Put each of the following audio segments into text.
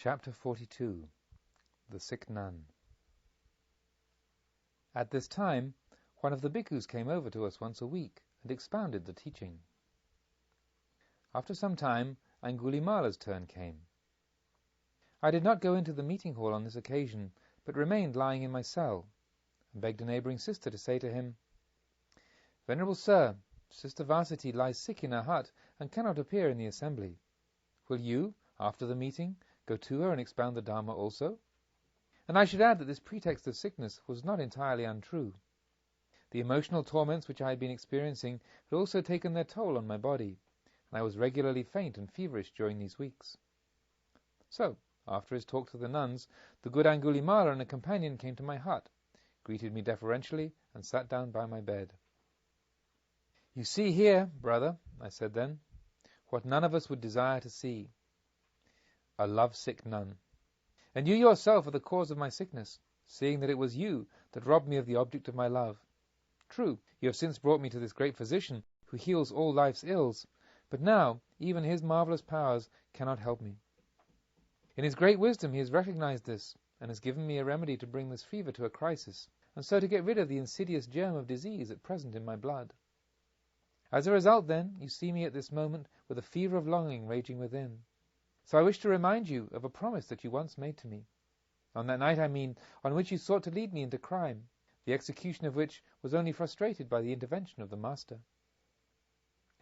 Chapter 42. The Sick Nun. At this time, one of the bhikkhus came over to us once a week and expounded the teaching. After some time, Angulimala's turn came. I did not go into the meeting hall on this occasion, but remained lying in my cell, and begged a neighbouring sister to say to him, "Venerable Sir, Sister Vasiti lies sick in her hut and cannot appear in the assembly. Will you, after the meeting, go to her and expound the Dharma also?" And I should add that this pretext of sickness was not entirely untrue. The emotional torments which I had been experiencing had also taken their toll on my body, and I was regularly faint and feverish during these weeks. So, after his talk to the nuns, the good Angulimala and a companion came to my hut, greeted me deferentially, and sat down by my bed. "You see here, brother," I said then, "what none of us would desire to see. A love-sick nun. And you yourself are the cause of my sickness, seeing that it was you that robbed me of the object of my love. True, you have since brought me to this great physician who heals all life's ills, but now even his marvellous powers cannot help me. In his great wisdom he has recognized this, and has given me a remedy to bring this fever to a crisis, and so to get rid of the insidious germ of disease at present in my blood. As a result, then, you see me at this moment with a fever of longing raging within. So I wish to remind you of a promise that you once made to me. On that night, I mean, on which you sought to lead me into crime, the execution of which was only frustrated by the intervention of the Master.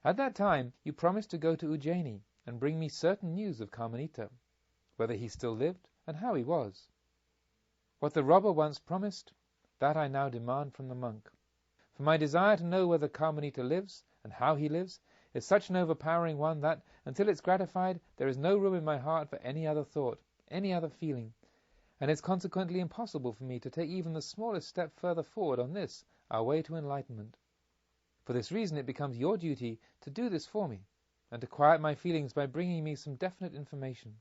At that time, you promised to go to Ujjaini and bring me certain news of Kamanita, whether he still lived and how he was. What the robber once promised, that I now demand from the monk. For my desire to know whether Kamanita lives and how he lives is such an overpowering one that, until it's gratified, there is no room in my heart for any other thought, any other feeling, and it's consequently impossible for me to take even the smallest step further forward on this, our way to enlightenment. For this reason it becomes your duty to do this for me, and to quiet my feelings by bringing me some definite information."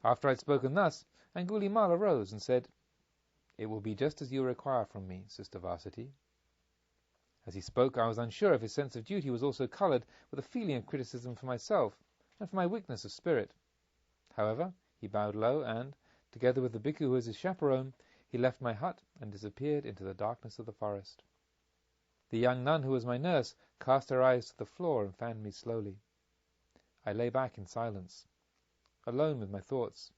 After I had spoken thus, Angulimala rose and said, "It will be just as you require from me, Sister Vasiti." As he spoke, I was unsure if his sense of duty was also coloured with a feeling of criticism for myself and for my weakness of spirit. However, he bowed low and, together with the bhikkhu who was his chaperone, he left my hut and disappeared into the darkness of the forest. The young nun who was my nurse cast her eyes to the floor and fanned me slowly. I lay back in silence, alone with my thoughts,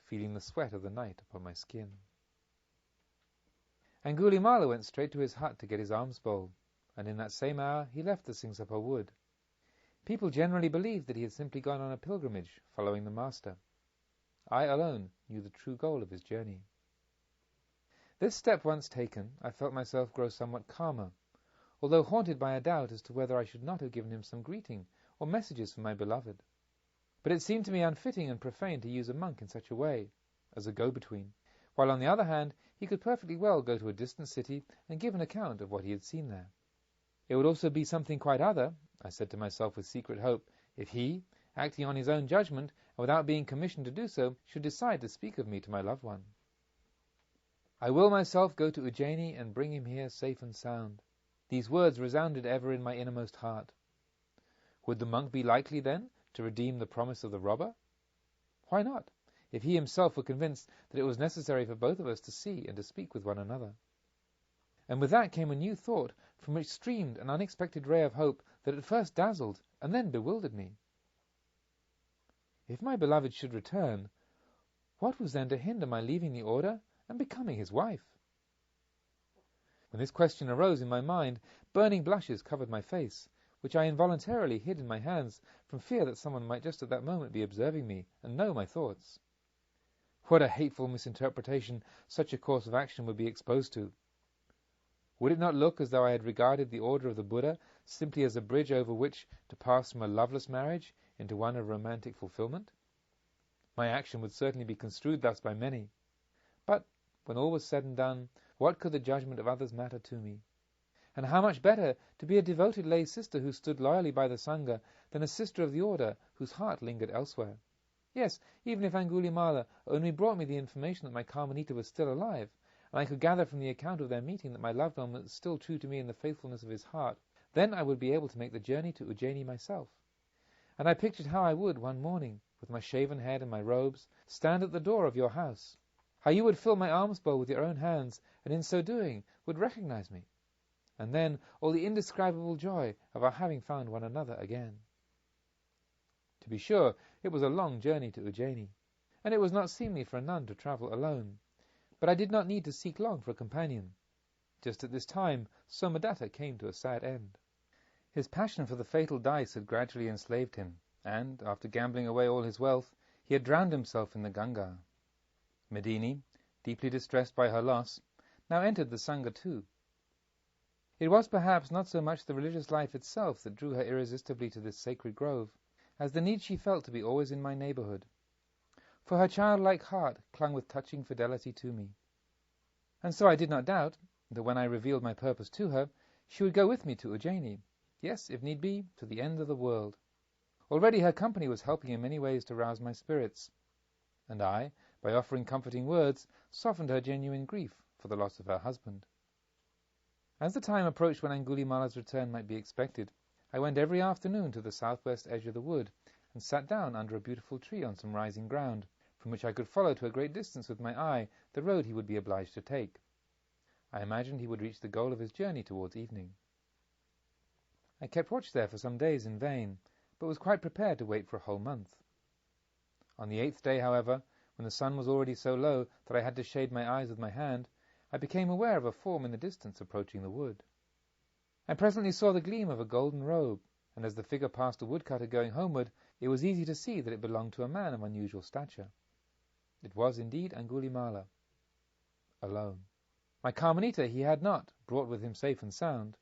feeling the sweat of the night upon my skin. Angulimala went straight to his hut to get his alms bowl, and in that same hour he left the Singsapa wood. People generally believed that he had simply gone on a pilgrimage, following the Master. I alone knew the true goal of his journey. This step once taken, I felt myself grow somewhat calmer, although haunted by a doubt as to whether I should not have given him some greeting or messages for my beloved. But it seemed to me unfitting and profane to use a monk in such a way, as a go-between, while on the other hand he could perfectly well go to a distant city and give an account of what he had seen there. It would also be something quite other, I said to myself with secret hope, if he, acting on his own judgment and without being commissioned to do so, should decide to speak of me to my loved one. "I will myself go to Ujjaini and bring him here safe and sound." These words resounded ever in my innermost heart. Would the monk be likely, then, to redeem the promise of the robber? Why not, if he himself were convinced that it was necessary for both of us to see and to speak with one another? And with that came a new thought, from which streamed an unexpected ray of hope that at first dazzled and then bewildered me. If my beloved should return, what was then to hinder my leaving the order and becoming his wife? When this question arose in my mind, burning blushes covered my face, which I involuntarily hid in my hands from fear that someone might just at that moment be observing me and know my thoughts. What a hateful misinterpretation such a course of action would be exposed to! Would it not look as though I had regarded the order of the Buddha simply as a bridge over which to pass from a loveless marriage into one of romantic fulfillment? My action would certainly be construed thus by many. But, when all was said and done, what could the judgment of others matter to me? And how much better to be a devoted lay sister who stood loyally by the Sangha than a sister of the order whose heart lingered elsewhere? Yes, even if Angulimala only brought me the information that my Kamanita was still alive, and I could gather from the account of their meeting that my loved one was still true to me in the faithfulness of his heart, then I would be able to make the journey to Ujjaini myself. And I pictured how I would, one morning, with my shaven head and my robes, stand at the door of your house. How you would fill my alms bowl with your own hands, and in so doing would recognize me. And then all the indescribable joy of our having found one another again. To be sure, it was a long journey to Ujjaini, and it was not seemly for a nun to travel alone, but I did not need to seek long for a companion. Just at this time, Somadatta came to a sad end. His passion for the fatal dice had gradually enslaved him, and, after gambling away all his wealth, he had drowned himself in the Ganga. Medini, deeply distressed by her loss, now entered the Sangha too. It was perhaps not so much the religious life itself that drew her irresistibly to this sacred grove, as the need she felt to be always in my neighbourhood. For her childlike heart clung with touching fidelity to me. And so I did not doubt that when I revealed my purpose to her, she would go with me to Ujjaini, yes, if need be, to the end of the world. Already her company was helping in many ways to rouse my spirits, and I, by offering comforting words, softened her genuine grief for the loss of her husband. As the time approached when Angulimala's return might be expected, I went every afternoon to the southwest edge of the wood, and sat down under a beautiful tree on some rising ground, from which I could follow to a great distance with my eye the road he would be obliged to take. I imagined he would reach the goal of his journey towards evening. I kept watch there for some days in vain, but was quite prepared to wait for a whole month. On the 8th day, however, when the sun was already so low that I had to shade my eyes with my hand, I became aware of a form in the distance approaching the wood. I presently saw the gleam of a golden robe, and as the figure passed a woodcutter going homeward, it was easy to see that it belonged to a man of unusual stature. It was indeed Angulimala, alone. My Kamanita he had not brought with him safe and sound.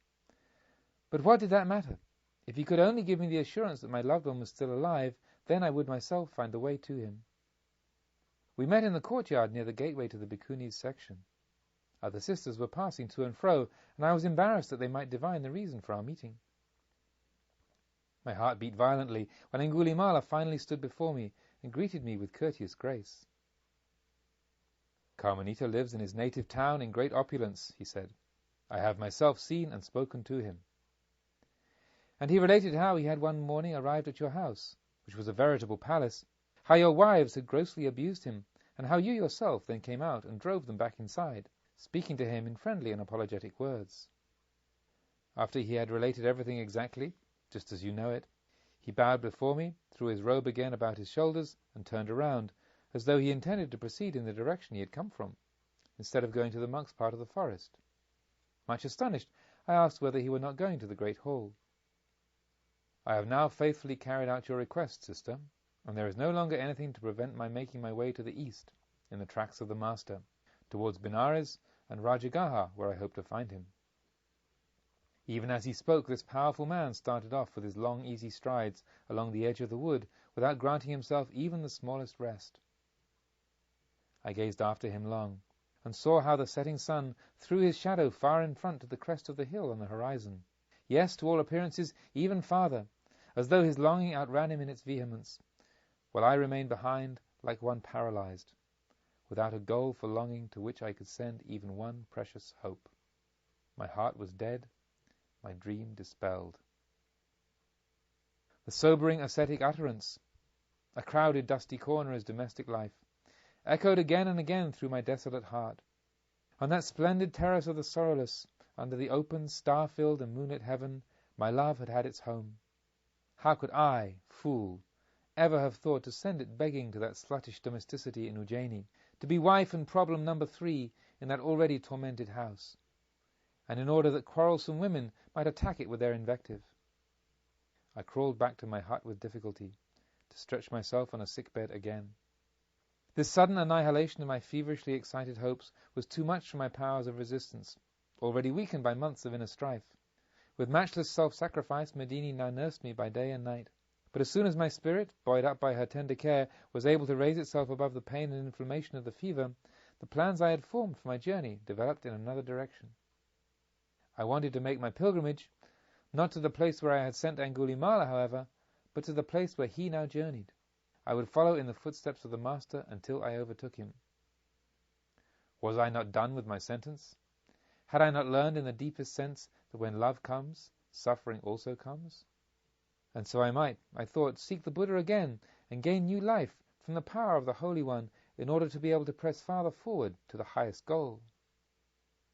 But what did that matter? If he could only give me the assurance that my loved one was still alive, then I would myself find the way to him. We met in the courtyard near the gateway to the Bhikkhunis' section. Other sisters were passing to and fro, and I was embarrassed that they might divine the reason for our meeting. My heart beat violently when Angulimala finally stood before me and greeted me with courteous grace. Kamanita lives in his native town in great opulence, he said. I have myself seen and spoken to him. And he related how he had one morning arrived at your house, which was a veritable palace, how your wives had grossly abused him, and how you yourself then came out and drove them back inside, speaking to him in friendly and apologetic words. After he had related everything exactly, just as you know it, he bowed before me, threw his robe again about his shoulders, and turned around, as though he intended to proceed in the direction he had come from, instead of going to the monks' part of the forest. Much astonished, I asked whether he were not going to the great hall. I have now faithfully carried out your request, sister, and there is no longer anything to prevent my making my way to the east, in the tracks of the Master, towards Benares and Rajagaha, where I hope to find him. Even as he spoke, this powerful man started off with his long, easy strides along the edge of the wood, without granting himself even the smallest rest. I gazed after him long, and saw how the setting sun threw his shadow far in front to the crest of the hill on the horizon. Yes, to all appearances, even farther, as though his longing outran him in its vehemence, while I remained behind like one paralyzed, without a goal for longing to which I could send even one precious hope. My heart was dead, my dream dispelled. The sobering ascetic utterance, a crowded dusty corner is domestic life, echoed again and again through my desolate heart. On that splendid terrace of the sorrowless, under the open, star-filled and moonlit heaven, my love had had its home. How could I, fool, ever have thought to send it begging to that sluttish domesticity in Ujjaini, to be wife and problem number 3 in that already tormented house, and in order that quarrelsome women might attack it with their invective? I crawled back to my hut with difficulty, to stretch myself on a sick bed again. This sudden annihilation of my feverishly excited hopes was too much for my powers of resistance, already weakened by months of inner strife. With matchless self-sacrifice, Medini now nursed me by day and night. But as soon as my spirit, buoyed up by her tender care, was able to raise itself above the pain and inflammation of the fever, the plans I had formed for my journey developed in another direction. I wanted to make my pilgrimage, not to the place where I had sent Angulimala, however, but to the place where he now journeyed. I would follow in the footsteps of the Master until I overtook him. Was I not done with my sentence? Had I not learned in the deepest sense that when love comes, suffering also comes? And so I might, I thought, seek the Buddha again, and gain new life from the power of the Holy One in order to be able to press farther forward to the highest goal.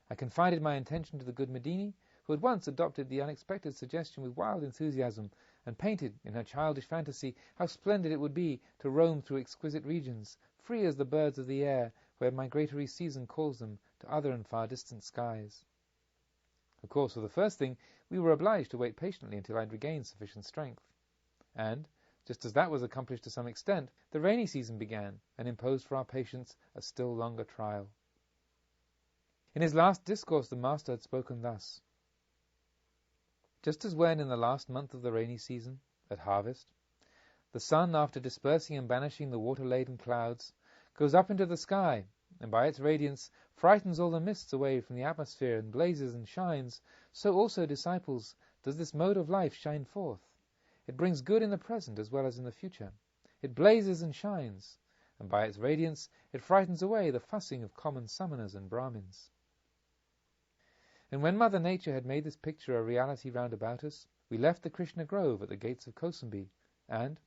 I confided my intention to the good Medini, who at once adopted the unexpected suggestion with wild enthusiasm, and painted, in her childish fantasy, how splendid it would be to roam through exquisite regions, free as the birds of the air, where migratory season calls them to other and far distant skies. Of course, for the first thing, we were obliged to wait patiently until I had regained sufficient strength. And, just as that was accomplished to some extent, the rainy season began, and imposed for our patience a still longer trial. In his last discourse the Master had spoken thus: just as when, in the last month of the rainy season, at harvest, the sun, after dispersing and banishing the water-laden clouds, goes up into the sky, and by its radiance frightens all the mists away from the atmosphere, and blazes and shines, so also, disciples, does this mode of life shine forth. It brings good in the present as well as in the future. It blazes and shines, and by its radiance it frightens away the fussing of common summoners and Brahmins. And when Mother Nature had made this picture a reality round about us, we left the Krishna Grove at the gates of Kosambi, and,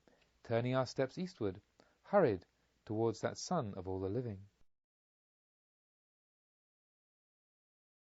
turning our steps eastward, hurried towards that sun of all the living.